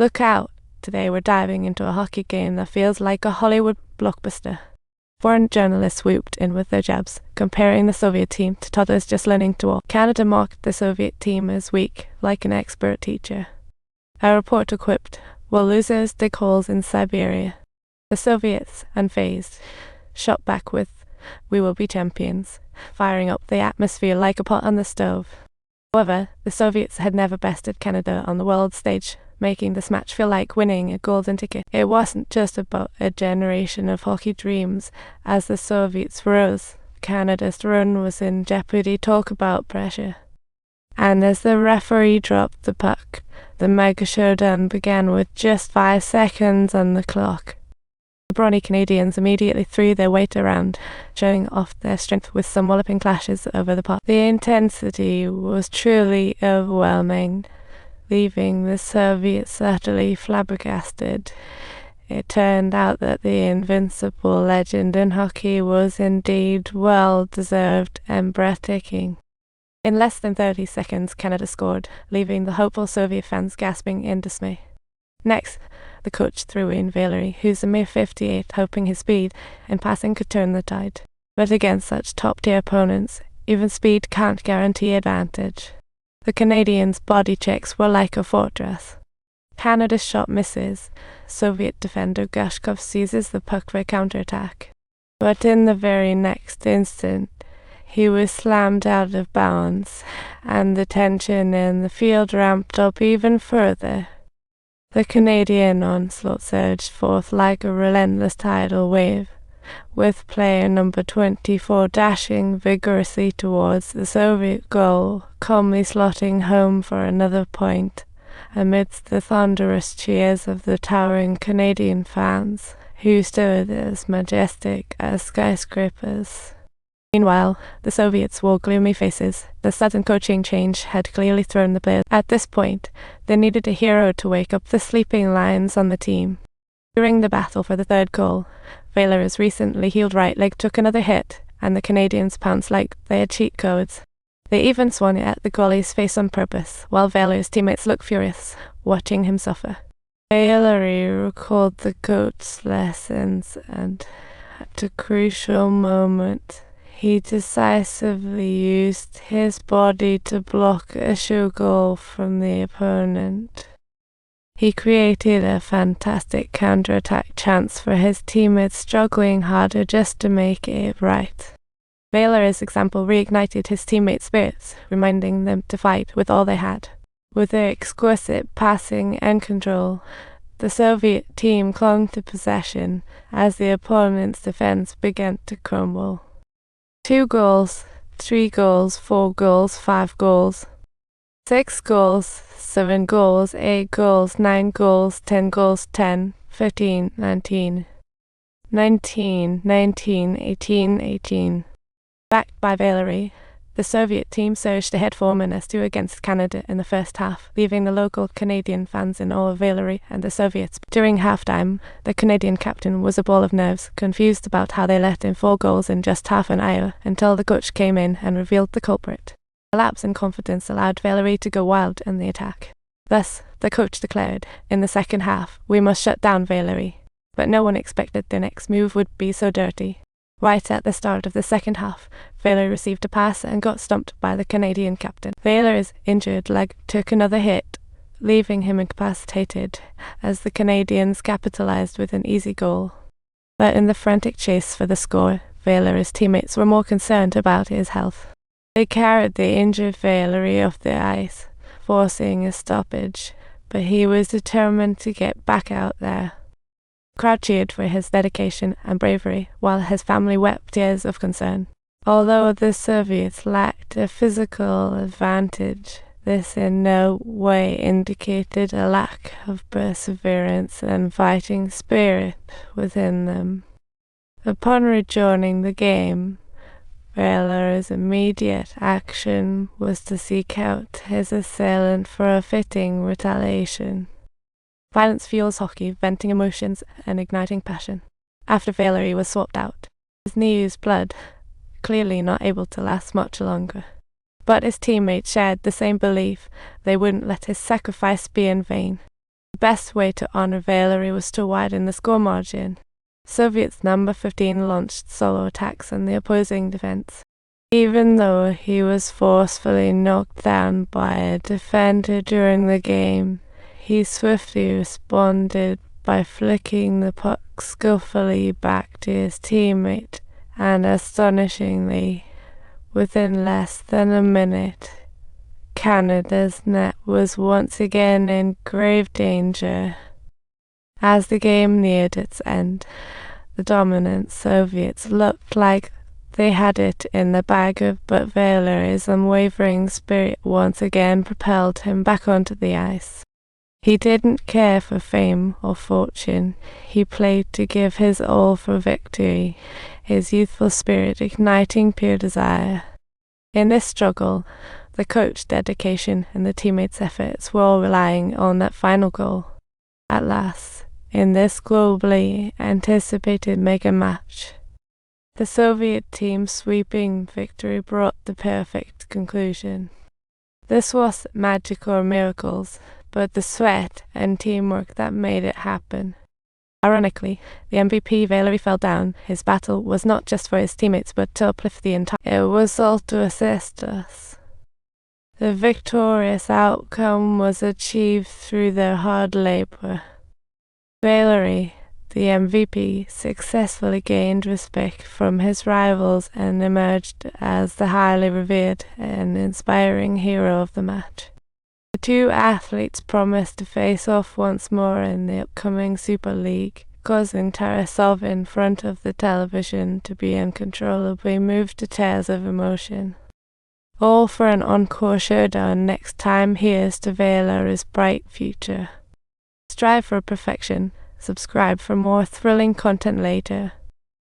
Look out! Today we're diving into a hockey game that feels like a Hollywood blockbuster. Foreign journalists whooped in with their jabs, comparing the Soviet team to toddlers just learning to walk. Canada mocked the Soviet team as weak, like an expert teacher. A reporter quipped, "We'll losers dig holes in Siberia." The Soviets, unfazed, shot back with, "We will be champions," firing up the atmosphere like a pot on the stove. However, the Soviets had never bested Canada on the world stage, making this match feel like winning a golden ticket. It wasn't just about a generation of hockey dreams. As the Soviets rose, Canada's run was in jeopardy. Talk about pressure. And as the referee dropped the puck, the mega showdown began with just 5 seconds on the clock. The brawny Canadians immediately threw their weight around, showing off their strength with some walloping clashes over the puck. The intensity was truly overwhelming, leaving the Soviets utterly flabbergasted. It turned out that the invincible legend in hockey was indeed well-deserved and breathtaking. In less than 30 seconds, Canada scored, leaving the hopeful Soviet fans gasping in dismay. Next, the coach threw in Valeri, who's a mere 58, hoping his speed and passing could turn the tide. But against such top-tier opponents, even speed can't guarantee advantage. The Canadians' body checks were like a fortress. Canada's shot misses. Soviet defender Gushkov seizes the puck for a counterattack. But in the very next instant, he was slammed out of bounds, and the tension in the field ramped up even further. The Canadian onslaught surged forth like a relentless tidal wave, with player number 24 dashing vigorously towards the Soviet goal, calmly slotting home for another point, amidst the thunderous cheers of the towering Canadian fans, who stood as majestic as skyscrapers. Meanwhile, the Soviets wore gloomy faces. The sudden coaching change had clearly thrown the players. At this point, they needed a hero to wake up the sleeping lions on the team. During the battle for the third goal, Valeri's recently healed right leg took another hit, and the Canadians pounced like they had cheat codes. They even swung it at the goalie's face on purpose, while Valeri's teammates looked furious, watching him suffer. Valeri recalled the coach's lessons, and at a crucial moment, he decisively used his body to block a shoe goal from the opponent. He created a fantastic counterattack chance for his teammates, struggling harder just to make it right. Valeri's example reignited his teammates' spirits, reminding them to fight with all they had. With their exquisite passing and control, the Soviet team clung to possession as the opponent's defense began to crumble. 2 goals, 3 goals, 4 goals, 5 goals, 6 goals, 7 goals, 8 goals, 9 goals, 10 goals, 10, 15, 19, 19, 19, 18, 18. Backed by Valeri, the Soviet team surged ahead 4-2 against Canada in the first half, leaving the local Canadian fans in awe of Valeri and the Soviets. During halftime, the Canadian captain was a ball of nerves, confused about how they let in 4 goals in just half an hour, until the coach came in and revealed the culprit. A lapse in confidence allowed Valeri to go wild in the attack. Thus, the coach declared, in the second half, "We must shut down Valeri." But no one expected the next move would be so dirty. Right at the start of the second half, Valeri received a pass and got stumped by the Canadian captain. Valeri's injured leg took another hit, leaving him incapacitated, as the Canadians capitalized with an easy goal. But in the frantic chase for the score, Valeri's teammates were more concerned about his health. They carried the injured Valeri off the ice, forcing a stoppage, but he was determined to get back out there. The crowd cheered for his dedication and bravery, while his family wept tears of concern. Although the Soviets lacked a physical advantage, this in no way indicated a lack of perseverance and fighting spirit within them. Upon rejoining the game, Valeri's immediate action was to seek out his assailant for a fitting retaliation. Violence fuels hockey, venting emotions and igniting passion. After Valeri was swapped out, his knee oozed blood, clearly not able to last much longer. But his teammates shared the same belief. They wouldn't let his sacrifice be in vain. The best way to honor Valeri was to widen the score margin. Soviets number 15 launched solo attacks on the opposing defense. Even though he was forcefully knocked down by a defender during the game, he swiftly responded by flicking the puck skillfully back to his teammate, and astonishingly, within less than a minute, Canada's net was once again in grave danger. As the game neared its end, the dominant Soviets looked like they had it in the bag, but Valeri's unwavering spirit once again propelled him back onto the ice. He didn't care for fame or fortune. He played to give his all for victory, his youthful spirit igniting pure desire. In this struggle, the coach's dedication and the teammates' efforts were all relying on that final goal. At last, in this globally anticipated mega match, the Soviet team's sweeping victory brought the perfect conclusion. This was magic or miracles, but the sweat and teamwork that made it happen. Ironically, the MVP Valeri fell down. His battle was not just for his teammates, but to uplift the entire. It was all to assist us. The victorious outcome was achieved through their hard labor. Valeri, the MVP, successfully gained respect from his rivals and emerged as the highly revered and inspiring hero of the match. The two athletes promised to face off once more in the upcoming Super League, causing Tarasov in front of the television to be uncontrollably moved to tears of emotion. All for an encore showdown next time. Here's to Valeri's bright future. Strive for perfection. Subscribe for more thrilling content later.